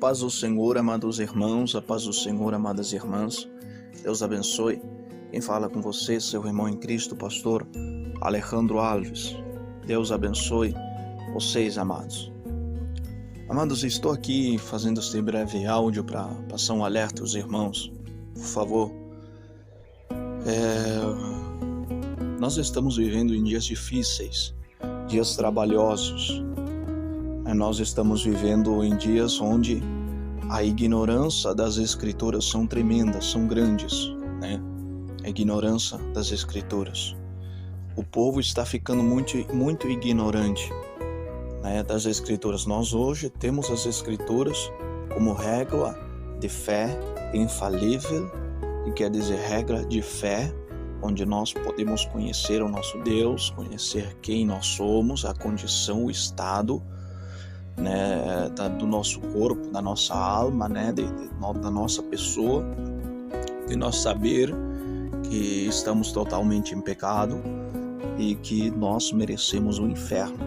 paz do Senhor, amados irmãos, a paz do Senhor, amadas irmãs. Deus abençoe. Quem fala com você, seu irmão em Cristo, pastor Alejandro Alves. Deus abençoe vocês, amados. Amados, estou aqui fazendo este breve áudio para passar um alerta aos irmãos. Por favor, nós estamos vivendo em dias difíceis, dias trabalhosos. Nós estamos vivendo em dias onde a ignorância das Escrituras são tremendas, são grandes, né? A ignorância das Escrituras. O povo está ficando muito ignorante, né, das Escrituras. Nós hoje temos as Escrituras como regra de fé infalível, que quer dizer regra de fé, onde nós podemos conhecer o nosso Deus, conhecer quem nós somos, a condição, o estado, né, do nosso corpo, da nossa alma, né, da nossa pessoa, de nós saber que estamos totalmente em pecado e que nós merecemos o inferno,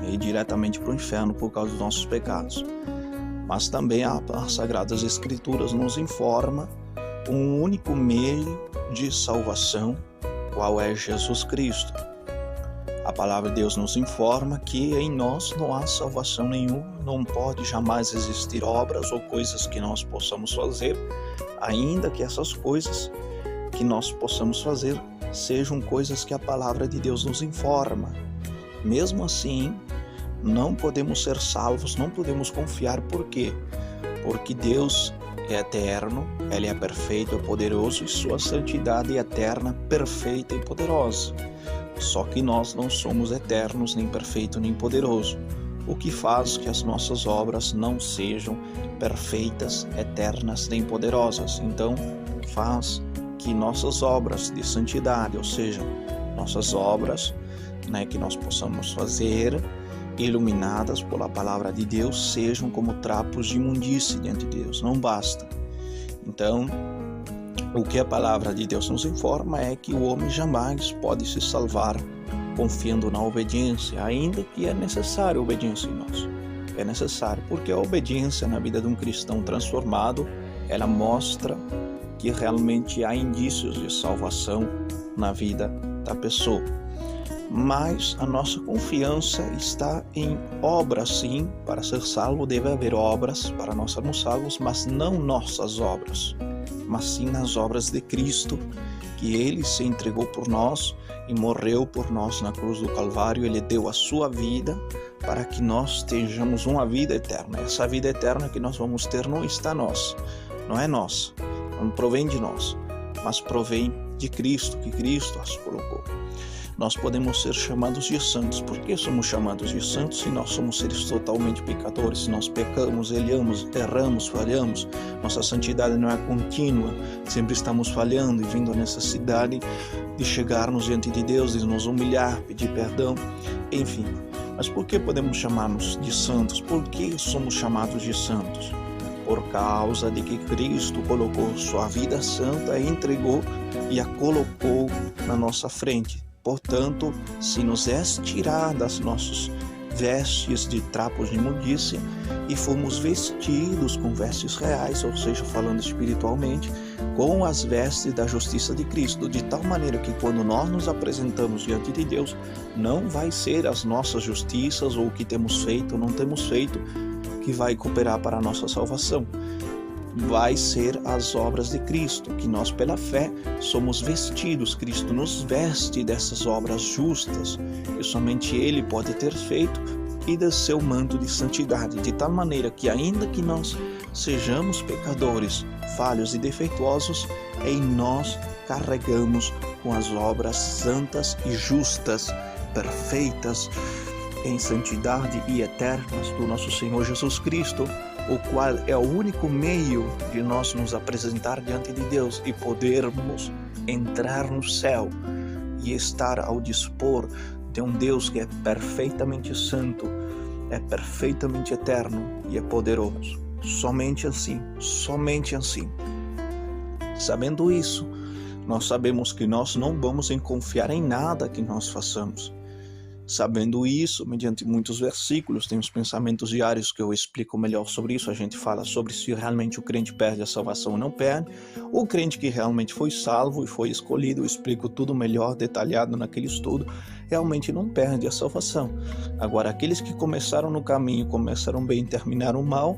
e ir diretamente para o inferno por causa dos nossos pecados. Mas também as Sagradas Escrituras nos informa um único meio de salvação, qual é Jesus Cristo. A palavra de Deus nos informa que em nós não há salvação nenhuma, não pode jamais existir obras ou coisas que nós possamos fazer, ainda que essas coisas que nós possamos fazer sejam coisas que a palavra de Deus nos informa. Mesmo assim, não podemos ser salvos, não podemos confiar. Por quê? Porque Deus é eterno, Ele é perfeito, é poderoso e sua santidade é eterna, perfeita e poderosa. Só que nós não somos eternos, nem perfeitos, nem poderosos, o que faz que as nossas obras não sejam perfeitas, eternas, nem poderosas. Então, faz que nossas obras de santidade, ou seja, nossas obras, né, que nós possamos fazer, iluminadas pela palavra de Deus, sejam como trapos de imundície diante de Deus. Não basta. Então, o que a palavra de Deus nos informa é que o homem jamais pode se salvar confiando na obediência, ainda que é necessária a obediência em nós. É necessário, porque a obediência na vida de um cristão transformado, ela mostra que realmente há indícios de salvação na vida da pessoa. Mas a nossa confiança está em obras, sim. Para ser salvo deve haver obras para nós sermos salvos, mas não nossas obras, mas sim nas obras de Cristo, que Ele se entregou por nós e morreu por nós na cruz do Calvário. Ele deu a sua vida para que nós tenhamos uma vida eterna. Essa vida eterna que nós vamos ter não está nossa, não é nossa, não provém de nós, mas provém de Cristo, que Cristo as colocou. Nós podemos ser chamados de santos. Por que somos chamados de santos se nós somos seres totalmente pecadores? Se nós pecamos, erramos, falhamos, nossa santidade não é contínua, sempre estamos falhando e vindo a necessidade de chegarmos diante de Deus, de nos humilhar, pedir perdão, enfim. Mas por que podemos chamar-nos de santos? Por que somos chamados de santos? Por causa de que Cristo colocou sua vida santa, entregou e a colocou na nossa frente. Portanto, se nos é tiradas nossas vestes de trapos de imundície e fomos vestidos com vestes reais, ou seja, falando espiritualmente, com as vestes da justiça de Cristo, de tal maneira que quando nós nos apresentamos diante de Deus, não vai ser as nossas justiças ou o que temos feito ou não temos feito que vai cooperar para a nossa salvação. Vai ser as obras de Cristo, que nós pela fé somos vestidos. Cristo nos veste dessas obras justas, que somente Ele pode ter feito, e do seu manto de santidade, de tal maneira que ainda que nós sejamos pecadores, falhos e defeituosos, em nós carregamos com as obras santas e justas, perfeitas, em santidade e eternas do nosso Senhor Jesus Cristo, o qual é o único meio de nós nos apresentar diante de Deus e podermos entrar no céu e estar ao dispor de um Deus que é perfeitamente santo, é perfeitamente eterno e é poderoso. Somente assim, somente assim. Sabendo isso, nós sabemos que nós não vamos confiar em nada que nós façamos. Sabendo isso, mediante muitos versículos, tem os pensamentos diários que eu explico melhor sobre isso. A gente fala sobre se realmente o crente perde a salvação ou não perde. O crente que realmente foi salvo e foi escolhido, eu explico tudo melhor, detalhado naquele estudo, realmente não perde a salvação. Agora, aqueles que começaram no caminho, começaram bem e terminaram mal,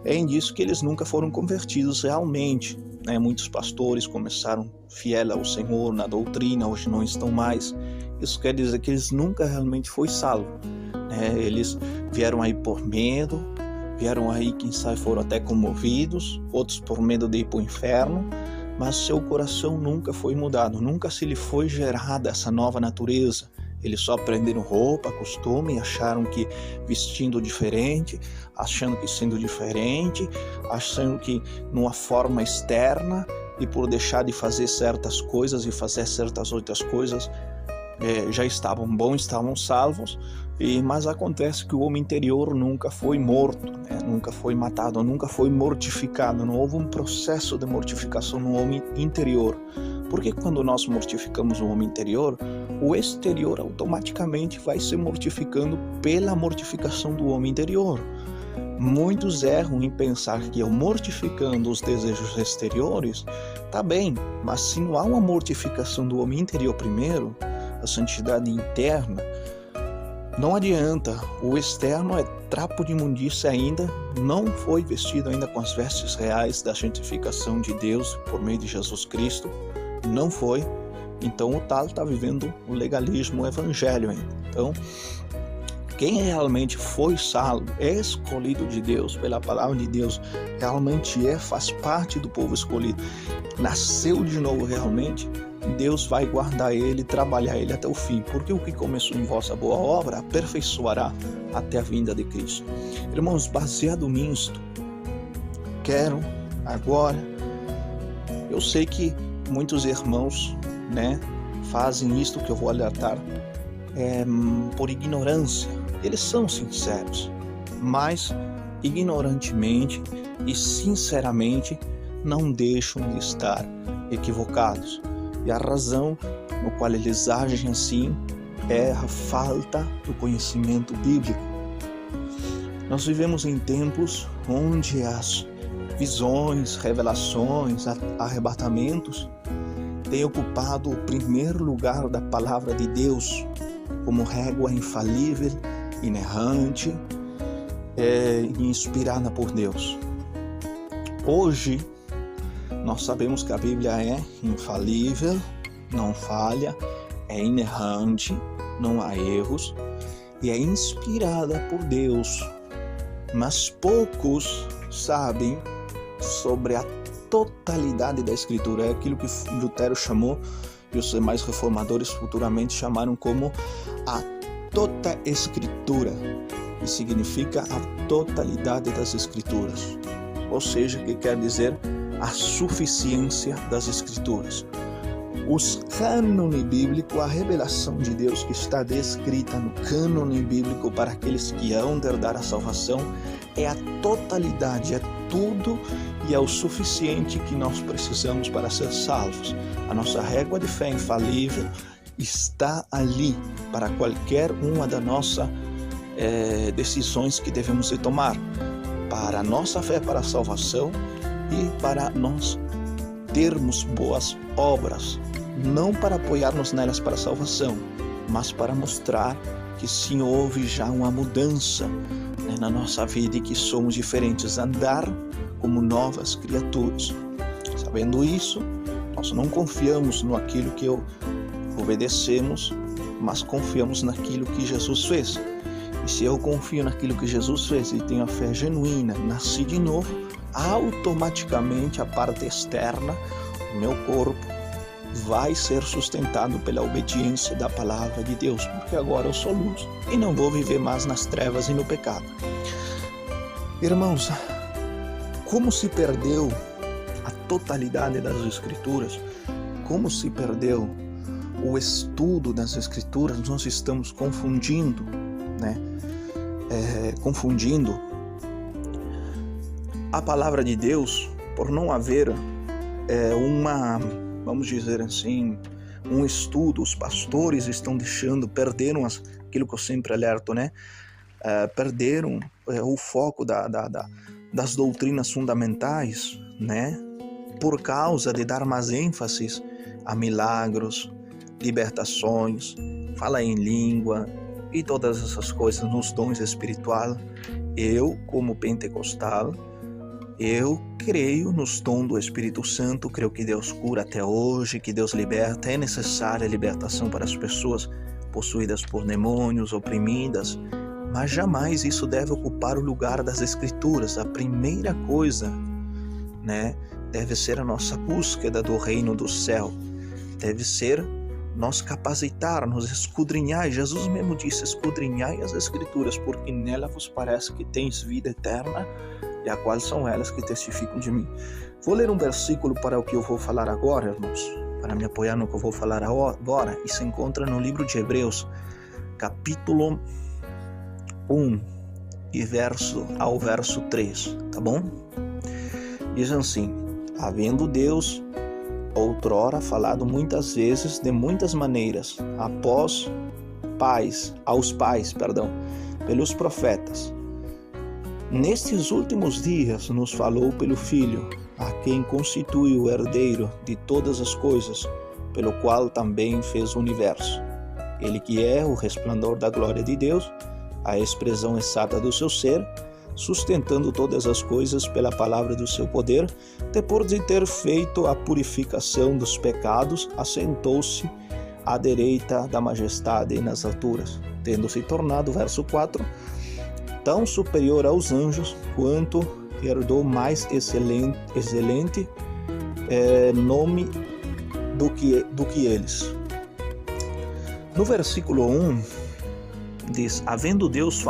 é indício que eles nunca foram convertidos realmente. Muitos pastores começaram fiel ao Senhor, na doutrina, hoje não estão mais. Isso quer dizer que eles nunca realmente foram salvos. Eles vieram aí por medo, vieram aí, quem sabe, foram até comovidos, outros por medo de ir para o inferno, mas seu coração nunca foi mudado, nunca se lhe foi gerada essa nova natureza. Eles só aprenderam roupa, costume, acharam que vestindo diferente, achando que sendo diferente, achando que numa forma externa, e por deixar de fazer certas coisas e fazer certas outras coisas, já estavam bons, estavam salvos, mas acontece que o homem interior nunca foi morto, nunca foi matado, nunca foi mortificado, não houve um processo de mortificação no homem interior, porque quando nós mortificamos o homem interior, o exterior automaticamente vai se mortificando pela mortificação do homem interior. Muitos erram em pensar que eu mortificando os desejos exteriores, tá bem, mas se não há uma mortificação do homem interior primeiro, a santidade interna, não adianta. O externo é trapo de imundícia ainda, não foi vestido ainda com as vestes reais da santificação de Deus por meio de Jesus Cristo, não foi. Então o tal está vivendo o legalismo, o evangelho ainda. Então, quem realmente foi salvo, é escolhido de Deus, pela palavra de Deus, realmente faz parte do povo escolhido, nasceu de novo realmente, Deus vai guardar ele, trabalhar ele até o fim, porque o que começou em vossa boa obra, aperfeiçoará até a vinda de Cristo. Irmãos, baseado nisto, quero agora, eu sei que muitos irmãos, fazem isto que eu vou alertar, por ignorância. Eles são sinceros, mas ignorantemente e sinceramente não deixam de estar equivocados. E a razão no qual eles agem assim é a falta do conhecimento bíblico. Nós vivemos em tempos onde as visões, revelações, arrebatamentos têm ocupado o primeiro lugar da palavra de Deus como régua infalível, inerrante e inspirada por Deus. Hoje, nós sabemos que a Bíblia é infalível, não falha, é inerrante, não há erros e é inspirada por Deus. Mas poucos sabem sobre a totalidade da Escritura. É aquilo que Lutero chamou e os demais reformadores futuramente chamaram como a toda Escritura, que significa a totalidade das Escrituras. Ou seja, que quer dizer a suficiência das Escrituras. Os cânone bíblico, a revelação de Deus que está descrita no cânone bíblico para aqueles que hão de herdar a salvação, é a totalidade, é tudo e é o suficiente que nós precisamos para ser salvos. A nossa régua de fé infalível está ali para qualquer uma das nossas decisões que devemos de tomar, para a nossa fé para a salvação e para nós termos boas obras, não para apoiarmos nelas para a salvação, mas para mostrar que sim, houve já uma mudança na nossa vida e que somos diferentes, andar como novas criaturas. Sabendo isso, nós não confiamos no aquilo que obedecemos, mas confiamos naquilo que Jesus fez. E se eu confio naquilo que Jesus fez e tenho a fé genuína, nasci de novo, automaticamente a parte externa, o meu corpo, vai ser sustentado pela obediência da palavra de Deus, porque agora eu sou luz e não vou viver mais nas trevas e no pecado. Irmãos, como se perdeu a totalidade das Escrituras, como se perdeu o estudo das Escrituras, nós estamos confundindo, confundindo a palavra de Deus por não haver vamos dizer assim, um estudo. Os pastores estão perderam aquilo que eu sempre alerto, né? Perderam o foco das doutrinas fundamentais, né? Por causa de dar mais ênfases a milagros, libertações, fala em língua e todas essas coisas nos dons espirituais. Eu, como pentecostal, eu creio nos dons do Espírito Santo, creio que Deus cura até hoje, que Deus liberta. É necessária a libertação para as pessoas possuídas por demônios, oprimidas, mas jamais isso deve ocupar o lugar das Escrituras. A primeira coisa, né, deve ser a nossa búsqueda do reino do céu, deve ser nós capacitar, nos escudrinhar. Jesus mesmo disse: escudrinhai as Escrituras, porque nela vos parece que tens vida eterna, e a qual são elas que testificam de mim. Vou ler um versículo para o que eu vou falar agora, irmãos, para me apoiar no que eu vou falar agora, e se encontra no livro de Hebreus, capítulo 1, e verso 3, tá bom? Diz assim: havendo Deus outrora falado muitas vezes, de muitas maneiras, aos pais, pelos profetas, nestes últimos dias nos falou pelo Filho, a quem constitui o herdeiro de todas as coisas, pelo qual também fez o universo. Ele que é o resplandor da glória de Deus, a expressão exata do seu ser, sustentando todas as coisas pela palavra do seu poder, depois de ter feito a purificação dos pecados, assentou-se à direita da majestade nas alturas, tendo se tornado, verso 4, tão superior aos anjos, quanto herdou mais excelente nome do que eles. No versículo 1 diz: havendo Deus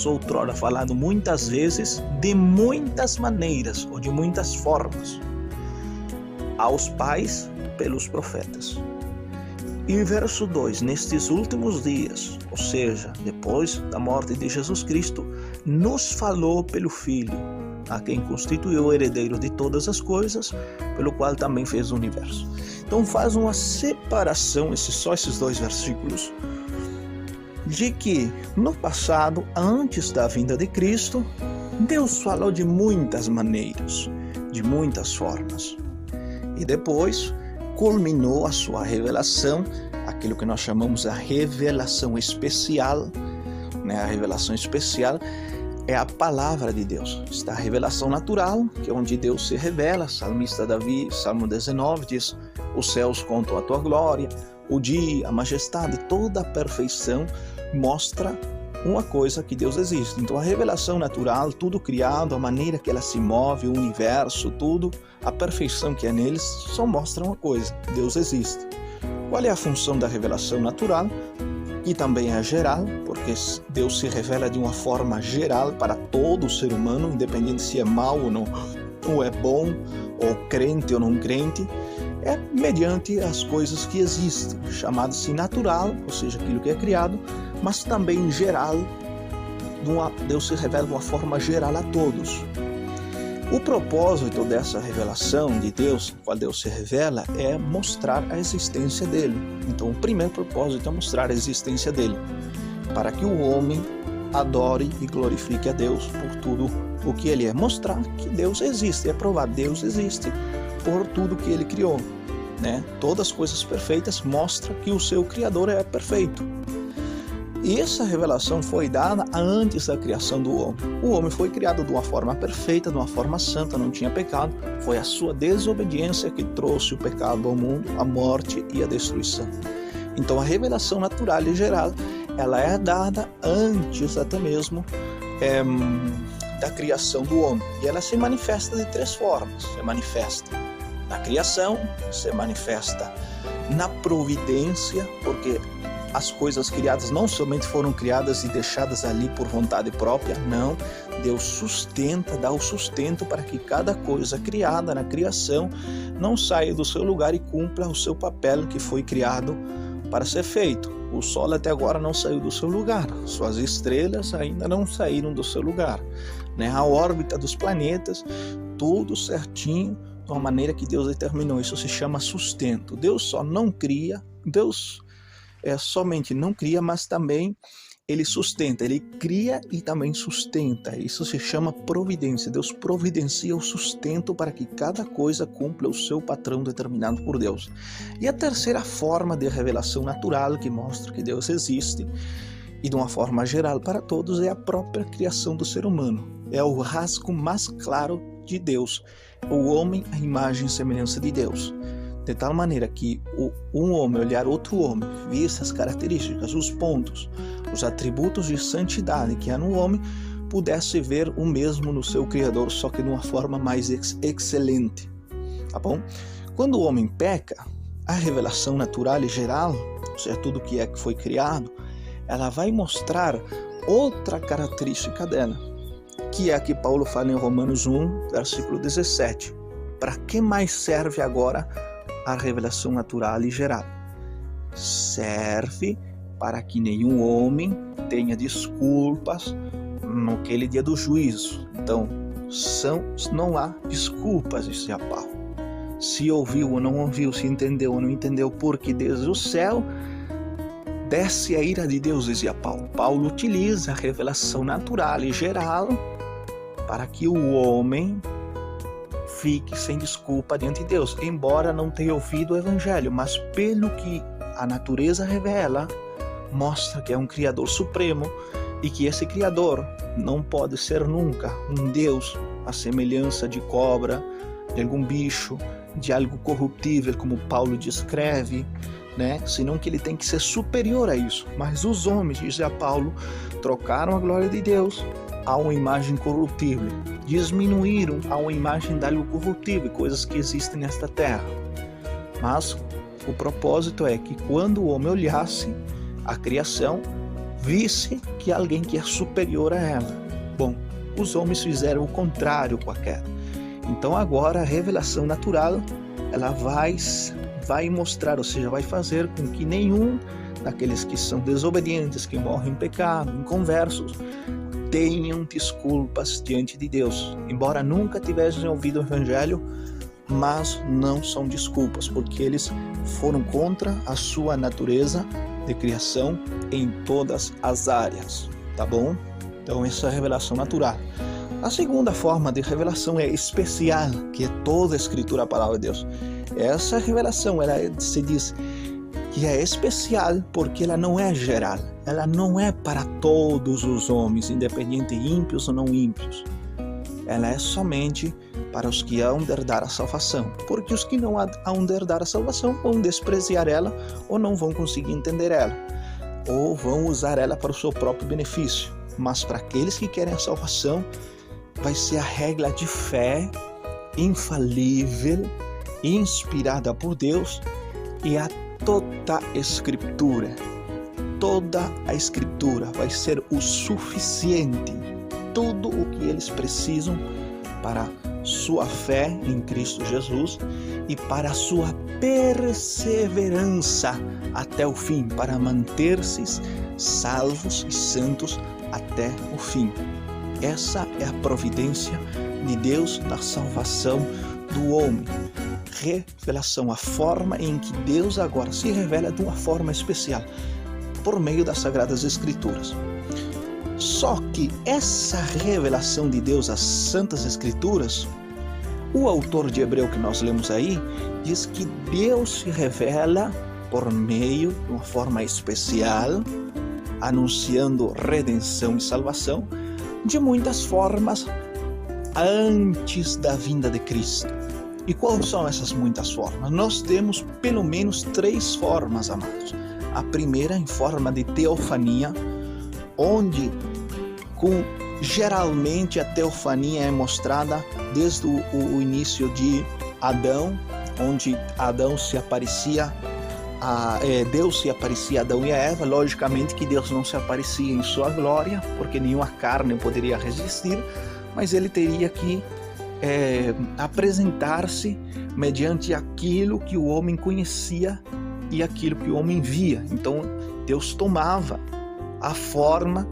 outrora falado muitas vezes, de muitas maneiras ou de muitas formas, aos pais pelos profetas. E em verso 2, nestes últimos dias, ou seja, depois da morte de Jesus Cristo, nos falou pelo Filho, a quem constituiu o herdeiro de todas as coisas, pelo qual também fez o universo. Então faz uma separação, só esses dois versículos, de que no passado, antes da vinda de Cristo, Deus falou de muitas maneiras, de muitas formas. E depois culminou a sua revelação, aquilo que nós chamamos a revelação especial, né? A revelação especial é a palavra de Deus. Está a revelação natural, que é onde Deus se revela. Salmista Davi, Salmo 19, diz: os céus contam a tua glória, o dia, a majestade, toda a perfeição mostra uma coisa, que Deus existe. Então a revelação natural, tudo criado, a maneira que ela se move, o universo, tudo, a perfeição que é neles, só mostra uma coisa: Deus existe. Qual é a função da revelação natural? E também é geral, porque Deus se revela de uma forma geral para todo o ser humano, independente se é mau ou não, ou é bom, ou crente ou não crente, é mediante as coisas que existem, chamado-se natural, ou seja, aquilo que é criado, mas também geral. Deus se revela de uma forma geral a todos. O propósito dessa revelação de Deus, qual Deus se revela, é mostrar a existência dele. Então, o primeiro propósito é mostrar a existência dele, para que o homem adore e glorifique a Deus por tudo o que ele é. Mostrar que Deus existe, é provar que Deus existe por tudo que ele criou, né? Todas as coisas perfeitas mostram que o seu Criador é perfeito. E essa revelação foi dada antes da criação do homem. O homem foi criado de uma forma perfeita, de uma forma santa, não tinha pecado. Foi a sua desobediência que trouxe o pecado ao mundo, a morte e a destruição. Então a revelação natural e geral, ela é dada antes até mesmo da criação do homem. E ela se manifesta de três formas. Se manifesta na criação, se manifesta na providência, porque as coisas criadas não somente foram criadas e deixadas ali por vontade própria, não. Deus sustenta, dá o sustento para que cada coisa criada na criação não saia do seu lugar e cumpra o seu papel que foi criado para ser feito. O Sol até agora não saiu do seu lugar, suas estrelas ainda não saíram do seu lugar, né? A órbita dos planetas, tudo certinho, de uma maneira que Deus determinou. Isso se chama sustento. Deus só não cria, Deus somente não cria, mas também Ele sustenta. Ele cria e também sustenta. Isso se chama providência. Deus providencia o sustento para que cada coisa cumpra o seu padrão determinado por Deus. E a terceira forma de revelação natural que mostra que Deus existe, e de uma forma geral para todos, é a própria criação do ser humano. É o rasgo mais claro de Deus, o homem à imagem e semelhança de Deus. De tal maneira que um homem olhar outro homem, ver essas características, os pontos, os atributos de santidade que há no homem, pudesse ver o mesmo no seu Criador, só que de uma forma mais excelente. Tá bom? Quando o homem peca, a revelação natural e geral, ou seja, tudo que foi criado, ela vai mostrar outra característica dela, que é a que Paulo fala em Romanos 1, versículo 17. Para que mais serve agora a revelação natural e geral? Serve para que nenhum homem tenha desculpas naquele dia do juízo. Então, não há desculpas, disse Paulo. Se ouviu ou não ouviu, se entendeu ou não entendeu, porque desde o céu desce a ira de Deus, dizia Paulo. Paulo utiliza a revelação natural e geral para que o homem fique sem desculpa diante de Deus, embora não tenha ouvido o Evangelho, mas pelo que a natureza revela, mostra que é um Criador supremo e que esse Criador não pode ser nunca um Deus à semelhança de cobra, de algum bicho, de algo corruptível, como Paulo descreve, senão que ele tem que ser superior a isso. Mas os homens, diz Paulo, trocaram a glória de Deus a uma imagem corruptível, diminuíram a uma imagem de algo corruptível, coisas que existem nesta terra. Mas o propósito é que quando o homem olhasse a criação, visse que alguém que é superior a ela. Bom, os homens fizeram o contrário com a queda. Então agora a revelação natural, ela vai mostrar, ou seja, vai fazer com que nenhum daqueles que são desobedientes, que morrem em pecado, inconversos, tenham desculpas diante de Deus. Embora nunca tivessem ouvido o Evangelho, mas não são desculpas, porque eles foram contra a sua natureza de criação em todas as áreas, tá bom? Então essa é a revelação natural. A segunda forma de revelação é especial, que é toda a Escritura, a palavra de Deus. Essa revelação, se diz que é especial porque ela não é geral. Ela não é para todos os homens, independente de ímpios ou não ímpios. Ela é somente para os que hão de herdar a salvação. Porque os que não hão de herdar a salvação vão desprezar ela ou não vão conseguir entender ela. Ou vão usar ela para o seu próprio benefício. Mas para aqueles que querem a salvação, vai ser a regra de fé infalível, inspirada por Deus, e a toda a Escritura. Toda a Escritura vai ser o suficiente, tudo o que eles precisam para sua fé em Cristo Jesus e para sua perseverança até o fim, para manter-se salvos e santos até o fim. Essa é a providência de Deus na salvação do homem. Revelação, a forma em que Deus agora se revela de uma forma especial, por meio das Sagradas Escrituras. Só que essa revelação de Deus às Santas Escrituras, o autor de Hebreu que nós lemos aí, diz que Deus se revela por meio de uma forma especial, anunciando redenção e salvação, de muitas formas antes da vinda de Cristo. E quais são essas muitas formas? Nós temos pelo menos 3 formas, amados. A primeira em forma de teofania, onde geralmente a teofania é mostrada desde o início de Adão, onde Adão se aparecia, Deus se aparecia a Adão e a Eva. Logicamente que Deus não se aparecia em sua glória, porque nenhuma carne poderia resistir, mas ele teria que apresentar-se mediante aquilo que o homem conhecia e aquilo que o homem via. Então Deus tomava a forma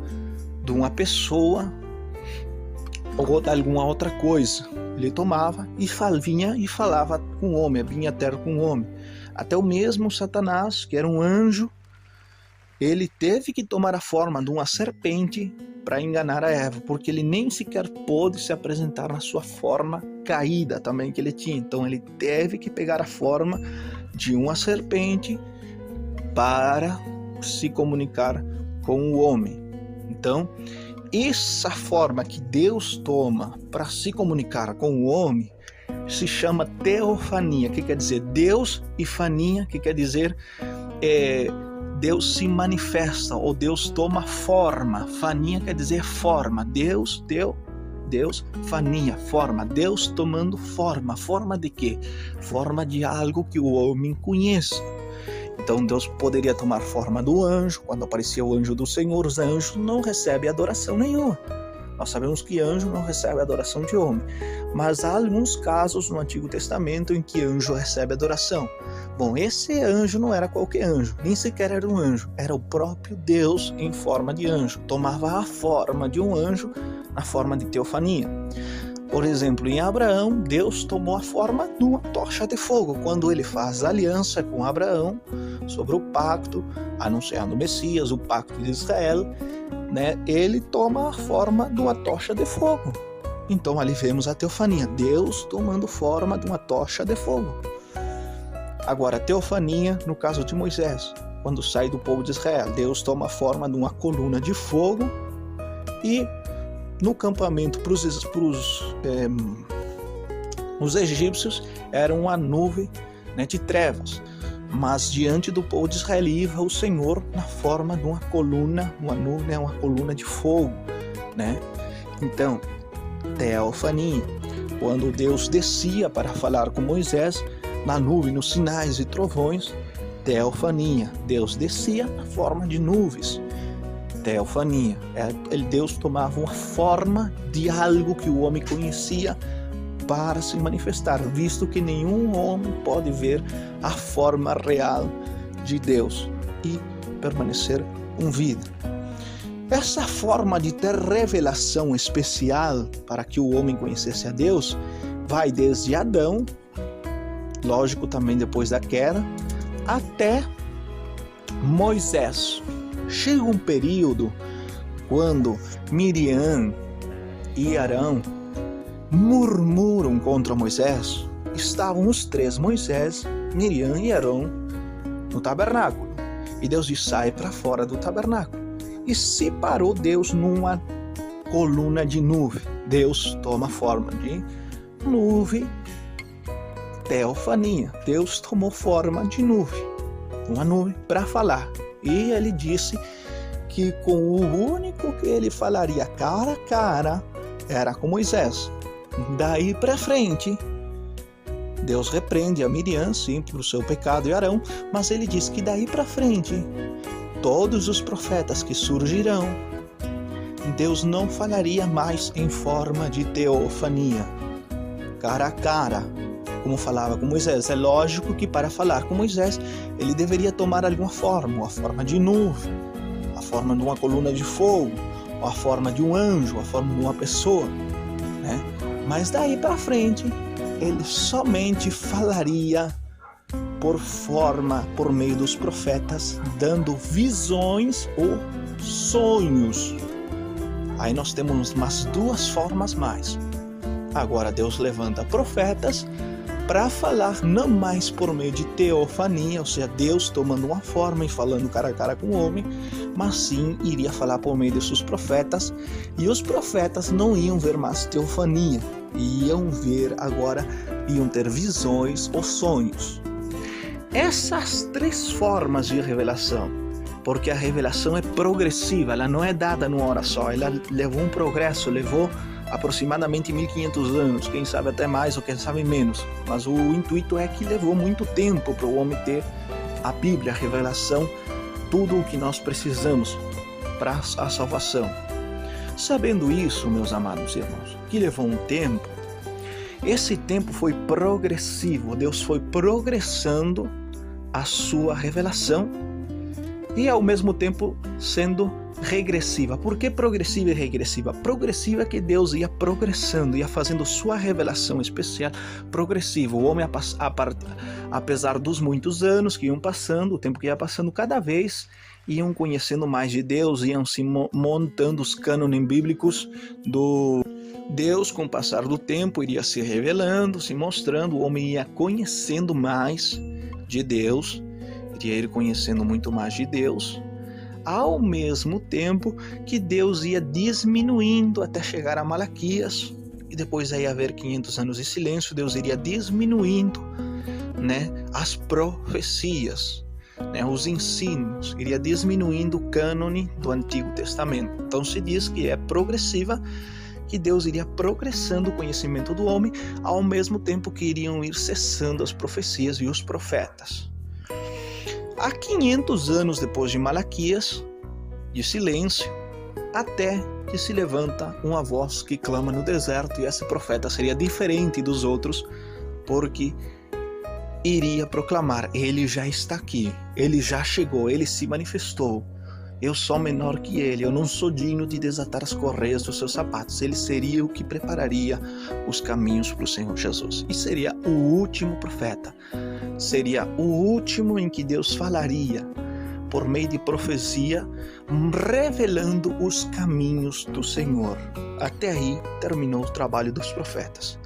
de uma pessoa ou de alguma outra coisa. Ele tomava e vinha e falava com o homem, vinha ter com o homem. Até o mesmo Satanás, que era um anjo, ele teve que tomar a forma de uma serpente para enganar a Eva, porque ele nem sequer pôde se apresentar na sua forma caída também que ele tinha. Então ele teve que pegar a forma de uma serpente para se comunicar com o homem. Então, essa forma que Deus toma para se comunicar com o homem se chama teofania, que quer dizer Deus, e fania, que quer dizer Deus se manifesta, ou Deus toma forma. Fania quer dizer forma. Deus, fania, forma. Deus tomando forma. Forma de quê? Forma de algo que o homem conhece. Então Deus poderia tomar forma do anjo. Quando aparecia o anjo do Senhor, os anjos não recebem adoração nenhuma. Nós sabemos que anjo não recebe adoração de homem. Mas há alguns casos no Antigo Testamento em que anjo recebe adoração. Bom, esse anjo não era qualquer anjo, nem sequer era um anjo. Era o próprio Deus em forma de anjo. Tomava a forma de um anjo na forma de teofania. Por exemplo, em Abraão, Deus tomou a forma de uma tocha de fogo. Quando ele faz aliança com Abraão sobre o pacto, anunciando o Messias, o pacto de Israel, ele toma a forma de uma tocha de fogo. Então ali vemos a teofania, Deus tomando forma de uma tocha de fogo. Agora, a teofania no caso de Moisés, quando sai do povo de Israel, Deus toma a forma de uma coluna de fogo, e no campamento para os egípcios era uma nuvem de trevas. Mas diante do povo de Israel ia o Senhor na forma de uma coluna, uma nuvem, uma coluna de fogo, Então, teofania, quando Deus descia para falar com Moisés na nuvem, nos sinais e trovões, teofania, Deus descia na forma de nuvens. Teofania, Deus tomava uma forma de algo que o homem conhecia para se manifestar, visto que nenhum homem pode ver a forma real de Deus e permanecer com vida. Essa forma de ter revelação especial para que o homem conhecesse a Deus vai desde Adão, lógico também depois da queda, até Moisés. Chega um período quando Miriam e Arão murmuram contra Moisés. Estavam os três, Moisés, Miriam e Arão, no tabernáculo. E Deus diz: sai para fora do tabernáculo. E separou Deus numa coluna de nuvem. Deus toma forma de nuvem, teofania. Deus tomou forma de nuvem, uma nuvem para falar. E ele disse que com o único que ele falaria cara a cara era com Moisés. Daí para frente, Deus repreende a Miriam, sim, por seu pecado, e Arão, mas ele diz que daí para frente, todos os profetas que surgirão, Deus não falaria mais em forma de teofania, cara a cara, como falava com Moisés. É lógico que para falar com Moisés, ele deveria tomar alguma forma, a forma de nuvem, a forma de uma coluna de fogo, a forma de um anjo, a forma de uma pessoa, Mas daí para frente, ele somente falaria por meio dos profetas, dando visões ou sonhos. Aí nós temos umas duas formas mais. Agora Deus levanta profetas para falar não mais por meio de teofania, ou seja, Deus tomando uma forma e falando cara a cara com o homem, mas sim iria falar por meio de seus profetas, e os profetas não iam ver mais teofania, iam ter visões ou sonhos. Essas três formas de revelação, porque a revelação é progressiva, ela não é dada numa hora só, ela levou um progresso, levou aproximadamente 1500 anos, quem sabe até mais ou quem sabe menos, mas o intuito é que levou muito tempo para o homem ter a Bíblia, a revelação, tudo o que nós precisamos para a salvação. Sabendo isso, meus amados irmãos, que levou um tempo, esse tempo foi progressivo, Deus foi progressando a sua revelação e ao mesmo tempo sendo regressiva. Por que progressiva e regressiva? Progressiva é que Deus ia progressando, ia fazendo sua revelação especial progressiva. O homem, apesar dos muitos anos que iam passando, o tempo que ia passando, cada vez iam conhecendo mais de Deus, iam se montando os cânones bíblicos do Deus. Com o passar do tempo iria se revelando, se mostrando, o homem ia conhecendo mais de Deus, iria ir conhecendo muito mais de Deus, ao mesmo tempo que Deus ia diminuindo até chegar a Malaquias, e depois aí haver 500 anos de silêncio. Deus iria diminuindo, as profecias, os ensinos, iria diminuindo o cânone do Antigo Testamento. Então se diz que é progressiva, que Deus iria progressando o conhecimento do homem, ao mesmo tempo que iriam ir cessando as profecias e os profetas. Há 500 anos depois de Malaquias, de silêncio, até que se levanta uma voz que clama no deserto, e esse profeta seria diferente dos outros, porque iria proclamar: ele já está aqui, ele já chegou, ele se manifestou. Eu sou menor que ele, eu não sou digno de desatar as correias dos seus sapatos. Ele seria o que prepararia os caminhos para o Senhor Jesus. E seria o último profeta. Seria o último em que Deus falaria por meio de profecia, revelando os caminhos do Senhor. Até aí terminou o trabalho dos profetas.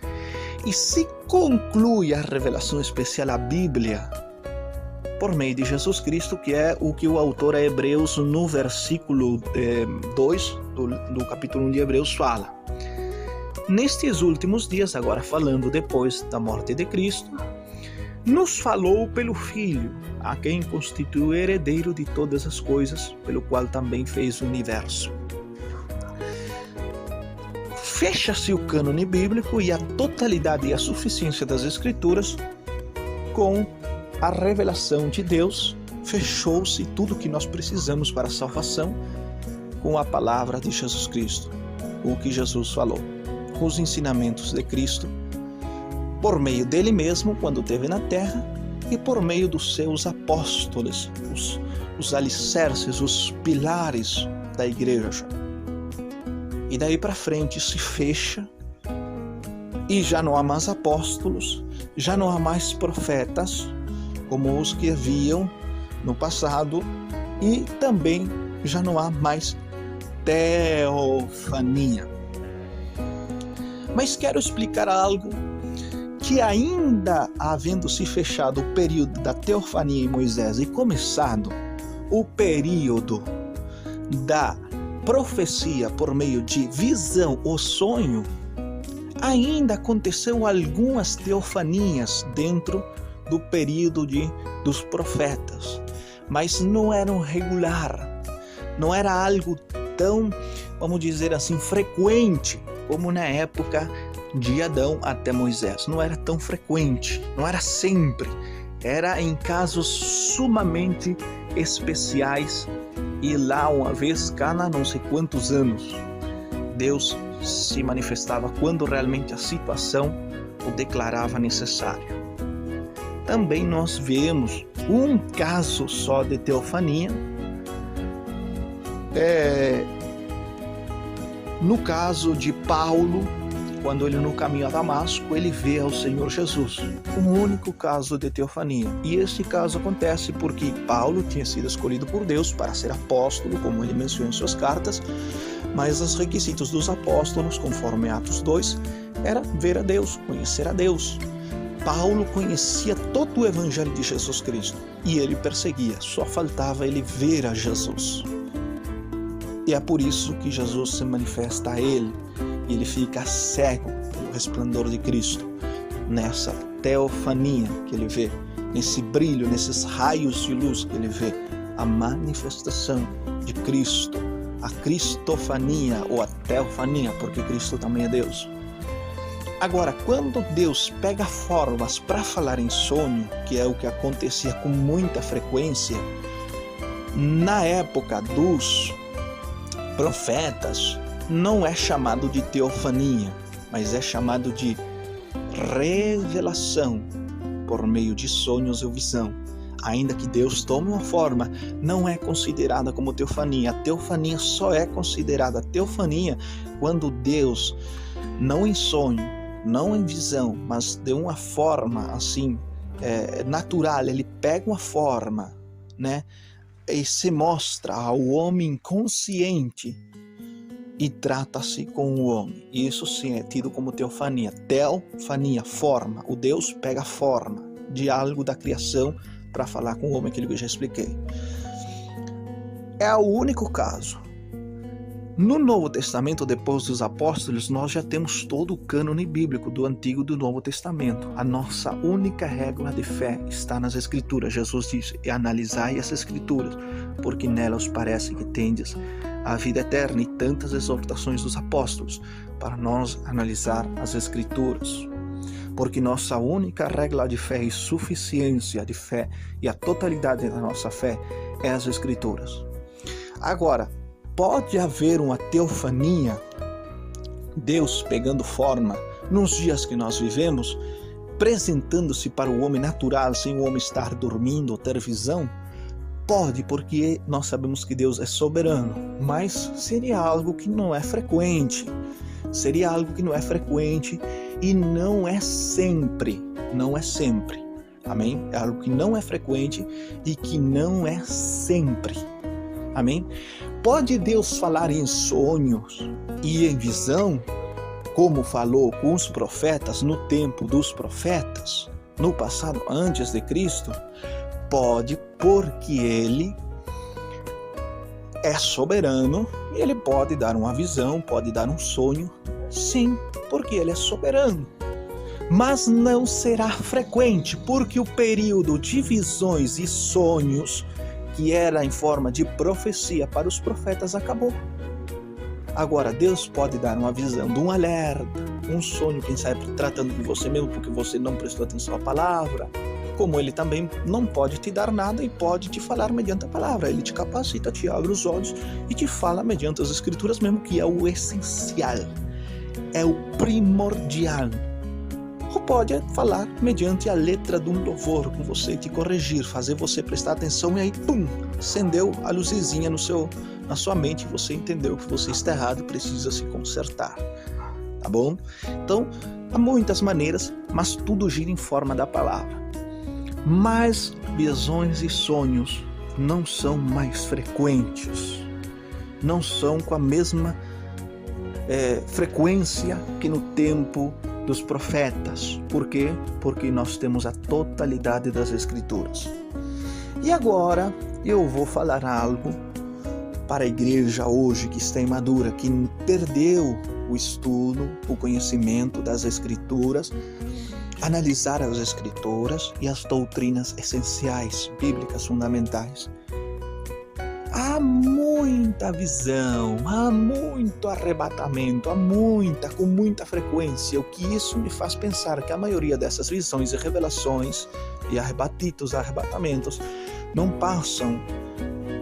E se conclui a revelação especial à Bíblia por meio de Jesus Cristo, que é o que o autor a Hebreus, no versículo 2 do capítulo 1 de Hebreus, fala. Nestes últimos dias, agora falando depois da morte de Cristo, nos falou pelo Filho, a quem constituiu herdeiro de todas as coisas, pelo qual também fez o universo. Fecha-se o cânone bíblico e a totalidade e a suficiência das Escrituras com a revelação de Deus. Fechou-se tudo que nós precisamos para a salvação com a palavra de Jesus Cristo, o que Jesus falou, com os ensinamentos de Cristo, por meio dele mesmo, quando esteve na terra, e por meio dos seus apóstolos, os alicerces, os pilares da igreja. E daí para frente se fecha, e já não há mais apóstolos, já não há mais profetas, como os que haviam no passado, e também já não há mais teofania. Mas quero explicar algo que, ainda havendo se fechado o período da teofania em Moisés e começado o período da profecia por meio de visão ou sonho, ainda aconteceu algumas teofanias dentro do período dos profetas, mas não eram regular, não era algo tão, vamos dizer assim, frequente como na época de Adão até Moisés. Não era tão frequente, não era sempre, era em casos sumamente especiais, e lá uma vez cada não sei quantos anos Deus se manifestava quando realmente a situação o declarava necessário. Também nós vemos um caso só de teofania, no caso de Paulo, quando ele no caminho a Damasco, ele vê ao Senhor Jesus. Um único caso de teofania. E esse caso acontece porque Paulo tinha sido escolhido por Deus para ser apóstolo, como ele menciona em suas cartas, mas os requisitos dos apóstolos, conforme Atos 2, era ver a Deus, conhecer a Deus. Paulo conhecia todo o evangelho de Jesus Cristo e ele perseguia, só faltava ele ver a Jesus. E é por isso que Jesus se manifesta a ele e ele fica cego pelo resplendor de Cristo, nessa teofania que ele vê, nesse brilho, nesses raios de luz que ele vê, a manifestação de Cristo, a cristofania ou a teofania, porque Cristo também é Deus. Agora, quando Deus pega formas para falar em sonho, que é o que acontecia com muita frequência, na época dos profetas, não é chamado de teofania, mas é chamado de revelação por meio de sonhos ou visão. ainda que Deus tome uma forma, não é considerada como teofania. A teofania só é considerada teofania quando Deus, não em sonho, não em visão, mas de uma forma assim, natural, ele pega uma forma, né, e se mostra ao homem consciente e trata-se com o homem. Isso sim é tido como teofania. Teofania, forma. O Deus pega a forma de algo da criação para falar com o homem, aquilo que eu já expliquei. É o único caso. No Novo Testamento, depois dos apóstolos, nós já temos todo o cânone bíblico do Antigo e do Novo Testamento. A nossa única regra de fé está nas Escrituras. Jesus disse: analisai as Escrituras, porque nelas parece que tendes a vida eterna, e tantas exortações dos apóstolos para nós analisar as Escrituras. Porque nossa única regra de fé e suficiência de fé e a totalidade da nossa fé é as Escrituras. Agora, pode haver uma teofania, Deus pegando forma nos dias que nós vivemos, apresentando-se para o homem natural, sem o homem estar dormindo ou ter visão? Pode, porque nós sabemos que Deus é soberano, mas seria algo que não é frequente. Seria algo que não é frequente e não é sempre. Não é sempre. Amém? É algo que não é frequente e que não é sempre. Amém? Pode Deus falar em sonhos e em visão, como falou com os profetas no tempo dos profetas, no passado, antes de Cristo? Pode, porque Ele é soberano e Ele pode dar uma visão, pode dar um sonho, sim, porque Ele é soberano. Mas não será frequente, porque o período de visões e sonhos, que era em forma de profecia para os profetas, acabou. Agora, Deus pode dar uma visão de um alerta, um sonho, quem sabe tratando com você mesmo, porque você não prestou atenção à palavra. Como Ele também não pode te dar nada e pode te falar mediante a palavra. Ele te capacita, te abre os olhos e te fala mediante as Escrituras mesmo, que é o essencial, é o primordial. Ou pode falar mediante a letra de um louvor com você, te corrigir, fazer você prestar atenção e aí, pum, acendeu a luzinha na sua mente e você entendeu que você está errado e precisa se consertar. Tá bom? Então, há muitas maneiras, mas tudo gira em forma da palavra. Mas visões e sonhos não são mais frequentes, não são com a mesma frequência que no tempo dos profetas. Por quê? Porque nós temos a totalidade das Escrituras. E agora eu vou falar algo para a igreja hoje que está imadura, que perdeu o estudo, o conhecimento das Escrituras, analisar as Escrituras e as doutrinas essenciais, bíblicas fundamentais. Há muita visão, há muito arrebatamento, com muita frequência. O que isso me faz pensar que a maioria dessas visões e revelações e arrebatamentos não passam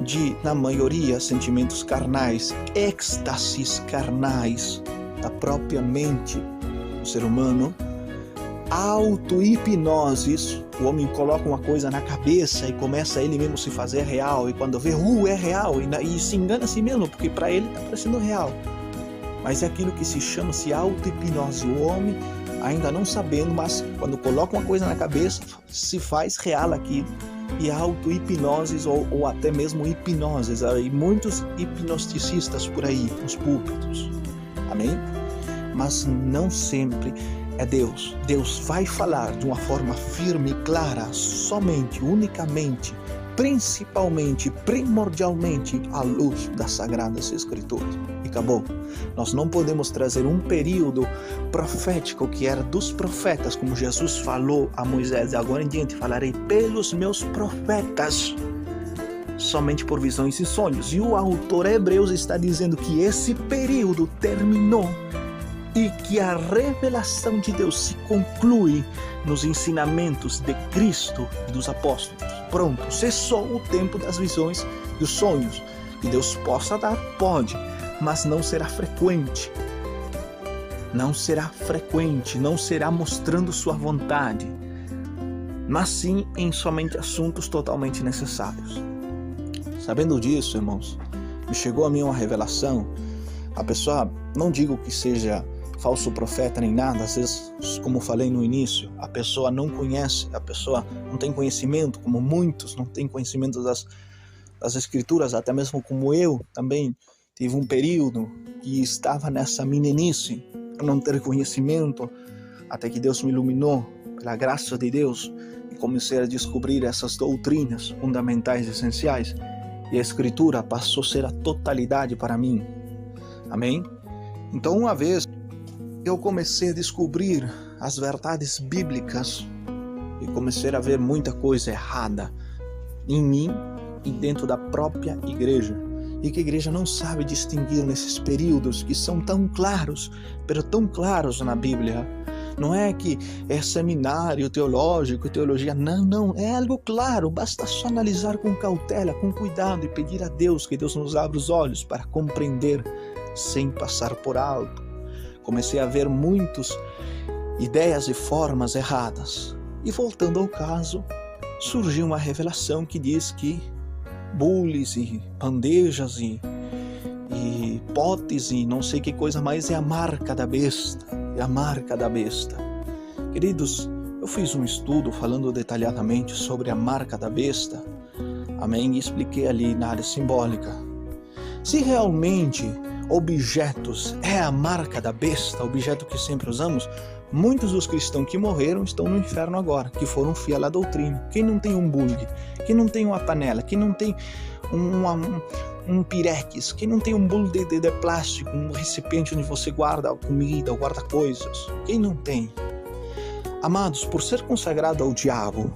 de, na maioria, sentimentos carnais, êxtases carnais da própria mente do ser humano, auto-hipnoses. O homem coloca uma coisa na cabeça e começa ele mesmo se fazer real, e quando vê, é real, e se engana a si mesmo, porque para ele está parecendo real. Mas é aquilo que se chama-se auto-hipnose. O homem, ainda não sabendo, mas quando coloca uma coisa na cabeça, se faz real aquilo. E auto-hipnoses ou até mesmo hipnoses. Há muitos hipnoticistas por aí, nos púlpitos. Amém? Mas não sempre é Deus. Deus vai falar de uma forma firme e clara, somente, unicamente, principalmente, primordialmente, à luz das Sagradas Escrituras. E acabou. Nós não podemos trazer um período profético que era dos profetas, como Jesus falou a Moisés: agora em diante falarei pelos meus profetas, somente por visões e sonhos. E o autor Hebreus está dizendo que esse período terminou e que a revelação de Deus se conclui nos ensinamentos de Cristo e dos apóstolos. Pronto, cessou o tempo das visões, dos sonhos. Que Deus possa dar, pode, mas não será frequente. Não será frequente, não será mostrando sua vontade. mas sim em somente assuntos totalmente necessários. Sabendo disso, irmãos, me chegou a mim uma revelação. A pessoa, não digo que seja falso profeta nem nada, às vezes, como falei no início, a pessoa não conhece, a pessoa não tem conhecimento, como muitos não têm conhecimento das escrituras, até mesmo como eu também tive um período que estava nessa meninice, não ter conhecimento, até que Deus me iluminou, pela graça de Deus, e comecei a descobrir essas doutrinas fundamentais e essenciais, e a escritura passou a ser a totalidade para mim. Amém? Então, uma vez eu comecei a descobrir as verdades bíblicas e comecei a ver muita coisa errada em mim e dentro da própria igreja. E que a igreja não sabe distinguir nesses períodos que são tão claros, pero tão claros na Bíblia. Não é que é seminário teológico, teologia, não, é algo claro, basta só analisar com cautela, com cuidado e pedir a Deus que Deus nos abra os olhos para compreender sem passar por alto. Comecei a ver muitas ideias e formas erradas. E voltando ao caso, surgiu uma revelação que diz que bules e bandejas e potes e não sei que coisa mais é a marca da besta. É a marca da besta. Queridos, eu fiz um estudo falando detalhadamente sobre a marca da besta. Amém? E expliquei ali na área simbólica. Se realmente objetos é a marca da besta, objeto que sempre usamos, muitos dos cristãos que morreram estão no inferno agora, que foram fiéis à doutrina. Quem não tem um bule, quem não tem uma panela, quem não tem um pirex, quem não tem um bule de plástico, um recipiente onde você guarda comida ou guarda coisas, quem não tem? Amados, por ser consagrado ao diabo,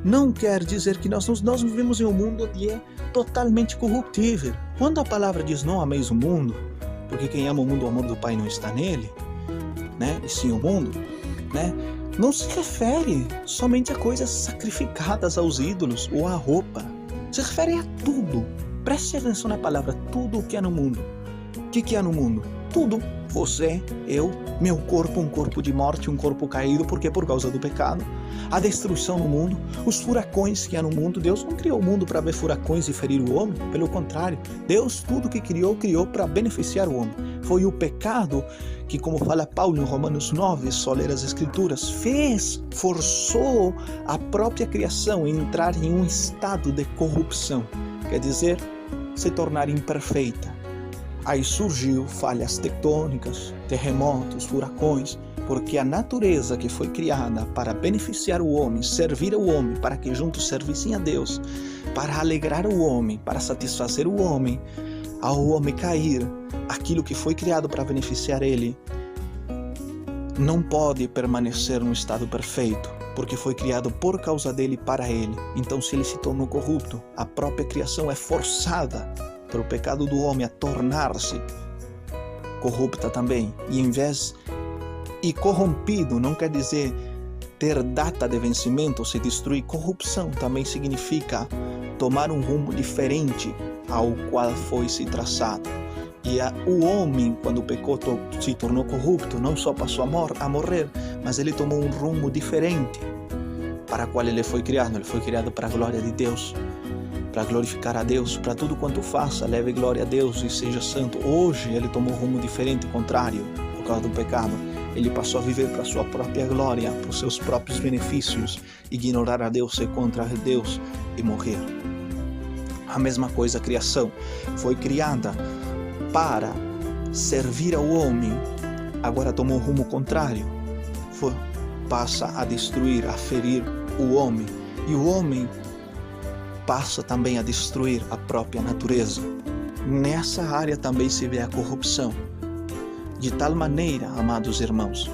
não quer dizer que nós vivemos em um mundo que é totalmente corruptível. Quando a palavra diz não ameis o mundo, porque quem ama o mundo, o amor do Pai não está nele, né? E sim o mundo, né? Não se refere somente a coisas sacrificadas aos ídolos ou à roupa. Se refere a tudo. Preste atenção na palavra, tudo o que há no mundo. O que há no mundo? Tudo. Você, eu, meu corpo, um corpo de morte, um corpo caído, porque por causa do pecado. A destruição no mundo, os furacões que há no mundo. Deus não criou o mundo para ver furacões e ferir o homem. Pelo contrário, Deus tudo que criou para beneficiar o homem. Foi o pecado que, como fala Paulo em Romanos 9, só ler as Escrituras, forçou a própria criação a entrar em um estado de corrupção. Quer dizer, se tornar imperfeita. Aí surgiu falhas tectônicas, terremotos, furacões, porque a natureza que foi criada para beneficiar o homem, servir ao homem, para que juntos servissem a Deus, para alegrar o homem, para satisfazer o homem, ao homem cair, aquilo que foi criado para beneficiar ele, não pode permanecer no estado perfeito, porque foi criado por causa dele e para ele. Então, se ele se tornou corrupto, a própria criação é forçada pelo pecado do homem a tornar-se corrupta também. E corrompido não quer dizer ter data de vencimento ou se destruir. Corrupção também significa tomar um rumo diferente ao qual foi se traçado. E o homem, quando pecou, se tornou corrupto, não só passou a morrer, mas ele tomou um rumo diferente para o qual ele foi criado. Ele foi criado para a glória de Deus, para glorificar a Deus, para tudo quanto faça, leve glória a Deus e seja santo. Hoje ele tomou um rumo diferente, contrário, por causa do pecado. Ele passou a viver para a sua própria glória, para os seus próprios benefícios, ignorar a Deus, ser contra Deus e morrer. A mesma coisa, a criação foi criada para servir ao homem, agora tomou um rumo contrário, passa a destruir, a ferir o homem, e o homem passa também a destruir a própria natureza. Nessa área também se vê a corrupção, de tal maneira, amados irmãos,